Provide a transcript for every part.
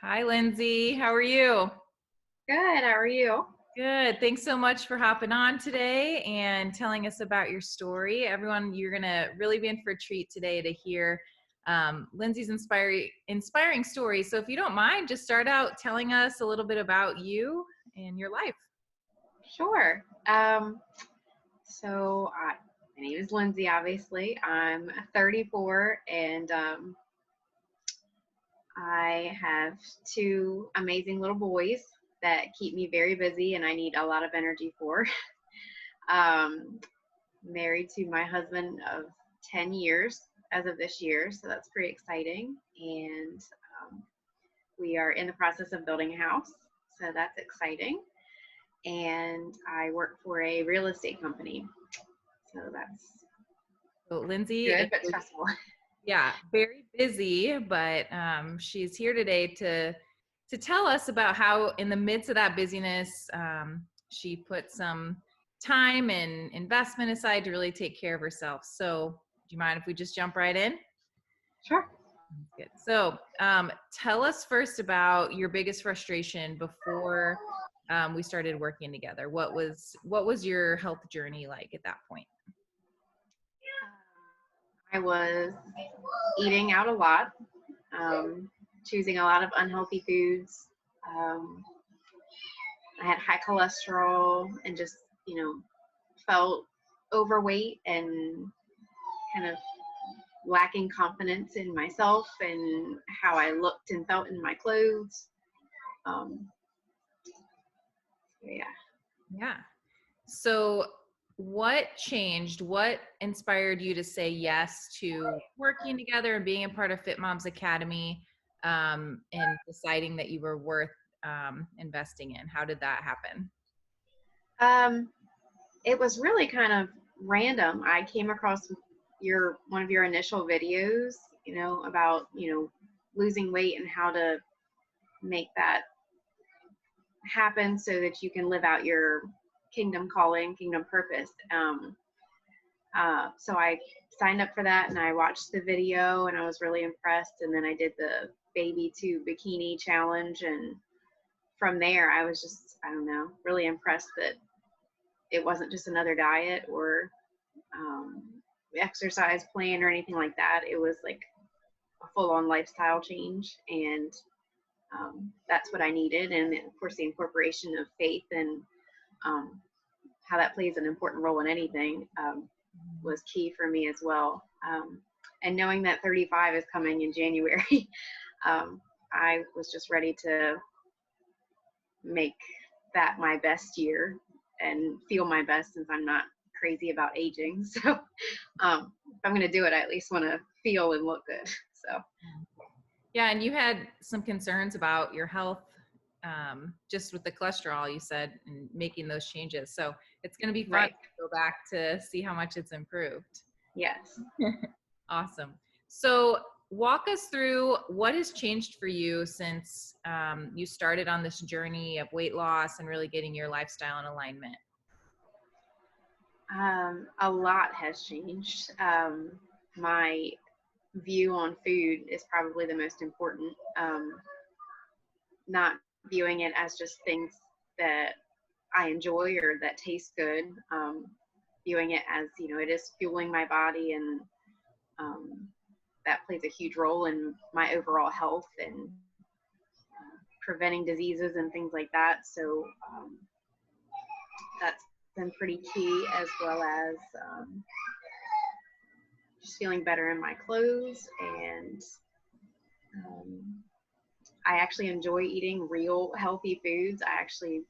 Hi, Lindsay. How are you? Good. How are you? Good. Thanks so much for hopping on today and telling us about your story. Everyone, you're going to really be in for a treat today to hear Lindsay's inspiring story. So, if you don't mind, just start out telling us a little bit about you and your life. Sure. My name is Lindsay, obviously. I'm 34 and I have two amazing little boys that keep me very busy and I need a lot of energy for. um, Married to my husband of 10 years as of this year, so that's pretty exciting. And we are in the process of building a house, so that's exciting. And I work for a real estate company. So that's So, Lindsay good, but is, stressful. yeah, very busy, but she's here today to tell us about how, in the midst of that busyness, she put some time and investment aside to really take care of herself. So, do you mind if we just jump right in? Sure. Good. So, tell us first about your biggest frustration before we started working together. What was your health journey like at that point? I was eating out a lot, choosing a lot of unhealthy foods. Um, I had high cholesterol and just, you know, felt overweight and kind of lacking confidence in myself and how I looked and felt in my clothes. Um, yeah. Yeah. So, what changed? What inspired you to say yes to working together and being a part of Fit Moms Academy, and deciding that you were worth investing in? How did that happen? Um, it was really kind of random. I came across one of your initial videos, about, losing weight and how to make that happen so that you can live out your kingdom calling, kingdom purpose. So I signed up for that and I watched the video and I was really impressed. And then I did the baby to bikini challenge. And from there, I was just, I don't know, really impressed that it wasn't just another diet or um, exercise plan or anything like that. It was like a full on lifestyle change. And that's what I needed. And of course, the incorporation of faith and um, how that plays an important role in anything was key for me as well. And knowing that 35 is coming in January, I was just ready to make that my best year and feel my best since I'm not crazy about aging. So if I'm going to do it, I at least want to feel and look good. So Yeah, and you had some concerns about your health, just with the cholesterol, you said, and making those changes. So it's going to be fun right. to go back to see how much it's improved. Yes. Awesome. So walk us through what has changed for you since you started on this journey of weight loss and really getting your lifestyle in alignment. A lot has changed. My view on food is probably the most important. Not viewing it as just things that I enjoy or that taste good. Viewing it as, it is fueling my body, and um, that plays a huge role in my overall health and preventing diseases and things like that. So that's been pretty key, as well as just feeling better in my clothes. And I actually enjoy eating real healthy foods. I actually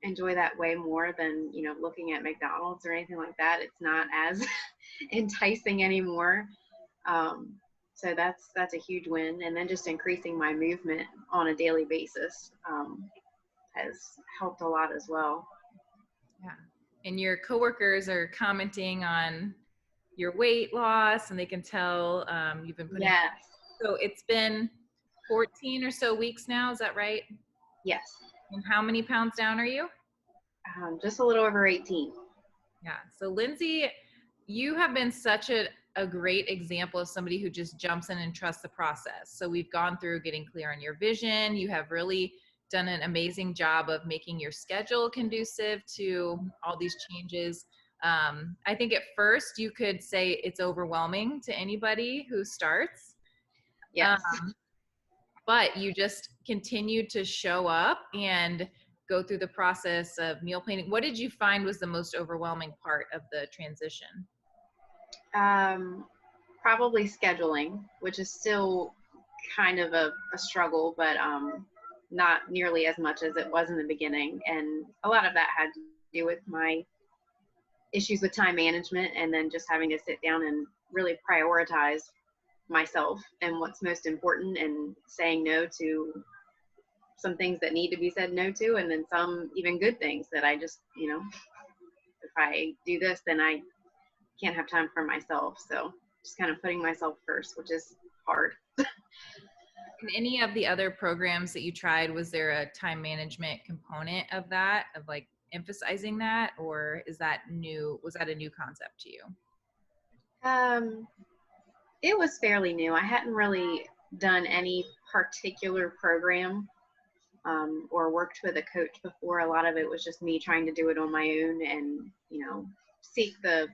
enjoy that way more than, looking at McDonald's or anything like that. It's not as enticing anymore. So that's a huge win. And then just increasing my movement on a daily basis has helped a lot as well. Yeah. And your coworkers are commenting on your weight loss, and they can tell you've been putting. Yes. So it's been 14 or so weeks now. Is that right? Yes. And how many pounds down are you? Just a little over 18. Yeah. So Lindsay, you have been such a a great example of somebody who just jumps in and trusts the process. So we've gone through getting clear on your vision. You have really done an amazing job of making your schedule conducive to all these changes. I think at first you could say it's overwhelming to anybody who starts, Yes. but you just continue to show up and go through the process of meal planning. What did you find was the most overwhelming part of the transition? Probably scheduling, which is still kind of a struggle, but not nearly as much as it was in the beginning. And a lot of that had to do with my issues with time management, and then just having to sit down and really prioritize myself and what's most important, and saying no to some things that need to be said no to, and then some even good things that I just, if I do this, then I can't have time for myself. So just kind of putting myself first, which is hard. In any of the other programs that you tried, was there a time management component of that, of like emphasizing that, or is that new? Was that a new concept to you? It was fairly new. I hadn't really done any particular program or worked with a coach before. A lot of it was just me trying to do it on my own, and seek the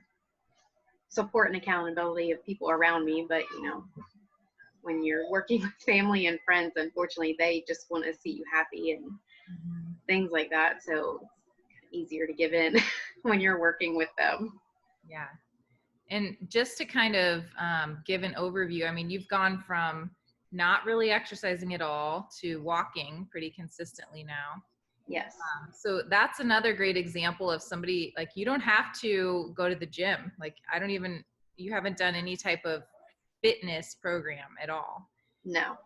support and accountability of people around me. But when you're working with family and friends, unfortunately, they just want to see you happy and things like that. So it's easier to give in when you're working with them. Yeah. And just to kind of give an overview, I mean, you've gone from not really exercising at all to walking pretty consistently now. Yes. So that's another great example of somebody, like, you don't have to go to the gym. Like, you haven't done any type of fitness program at all. No.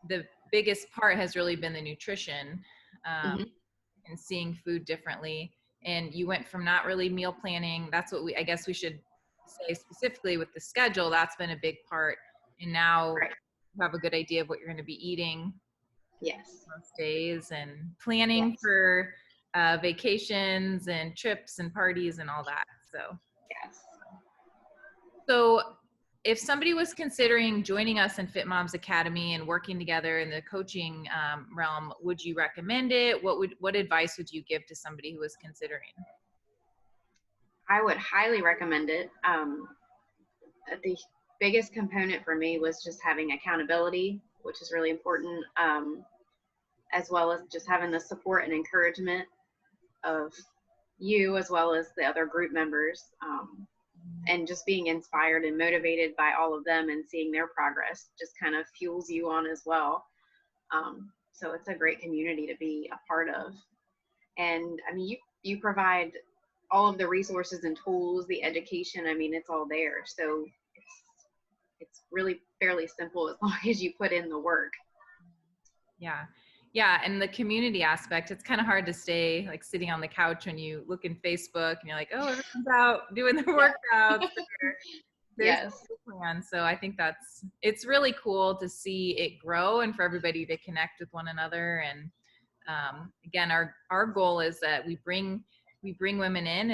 The biggest part has really been the nutrition Mm-hmm. and seeing food differently. And you went from not really meal planning. That's what I guess we should say specifically with the schedule. That's been a big part. And now Right. you have a good idea of what you're going to be eating Yes. most days, and planning Yes. for vacations and trips and parties and all that. Yes. So if somebody was considering joining us in Fit Moms Academy and working together in the coaching realm, would you recommend it? What advice would you give to somebody who was considering? I would highly recommend it. The biggest component for me was just having accountability, which is really important, as well as just having the support and encouragement of you, as well as the other group members, and just being inspired and motivated by all of them, and seeing their progress just kind of fuels you on as well. So it's a great community to be a part of. And I mean, you provide all of the resources and tools, the education. I mean, it's all there. So it's really fairly simple as long as you put in the work. Yeah. Yeah. And the community aspect, it's kind of hard to stay like sitting on the couch when you look in Facebook and you're like, oh, everyone's out doing their workouts. There's Yes. a plan. So I think it's really cool to see it grow and for everybody to connect with one another. And again, our goal is that we bring women in,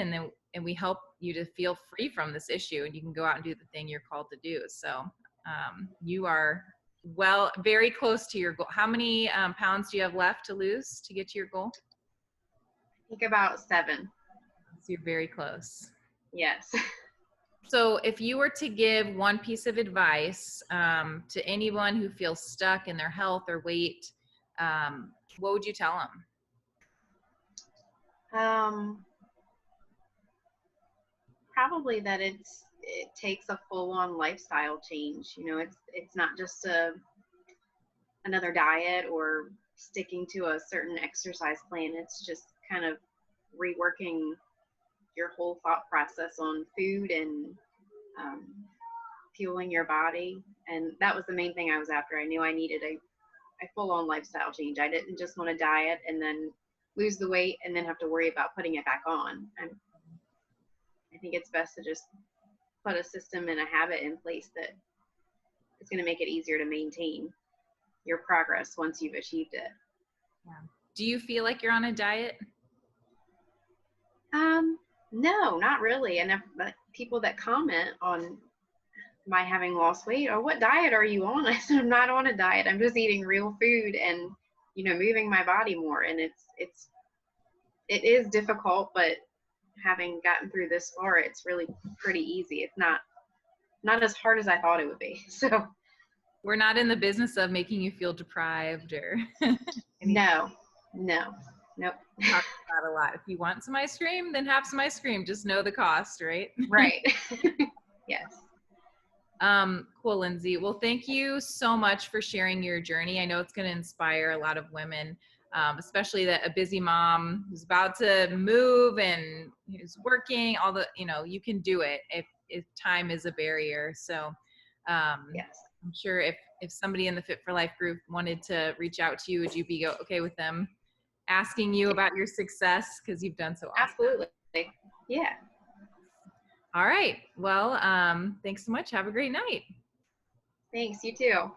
and we help you to feel free from this issue, and you can go out and do the thing you're called to do. So you are very close to your goal. How many pounds do you have left to lose to get to your goal? I think about 7. So you're very close. Yes. So if you were to give one piece of advice to anyone who feels stuck in their health or weight, what would you tell them? Probably that it takes a full-on lifestyle change. It's not just another diet or sticking to a certain exercise plan. It's just kind of reworking your whole thought process on food and fueling your body. And that was the main thing I was after. I knew I needed a full-on lifestyle change. I didn't just want to diet and then lose the weight and then have to worry about putting it back on. I think it's best to just put a system and a habit in place that is going to make it easier to maintain your progress once you've achieved it. Yeah. Do you feel like you're on a diet? No, not really. And if people that comment on am I having lost weight? Or what diet are you on? I said, I'm not on a diet. I'm just eating real food and, moving my body more. And it is difficult, but having gotten through this far, it's really pretty easy. It's not as hard as I thought it would be. So we're not in the business of making you feel deprived or no, nope. Talk about that a lot. If you want some ice cream, then have some ice cream. Just know the cost, right? Right. Yes. Cool, Lindsey. Well, thank you so much for sharing your journey. I know it's going to inspire a lot of women, especially that a busy mom who's about to move and who's working, all the, you can do it if time is a barrier. So, Yes. I'm sure if somebody in the Fit for Life group wanted to reach out to you, would you be okay with them asking you about your success? Because you've done so awesome. Absolutely. Yeah. All right. Well, thanks so much. Have a great night. Thanks. You too.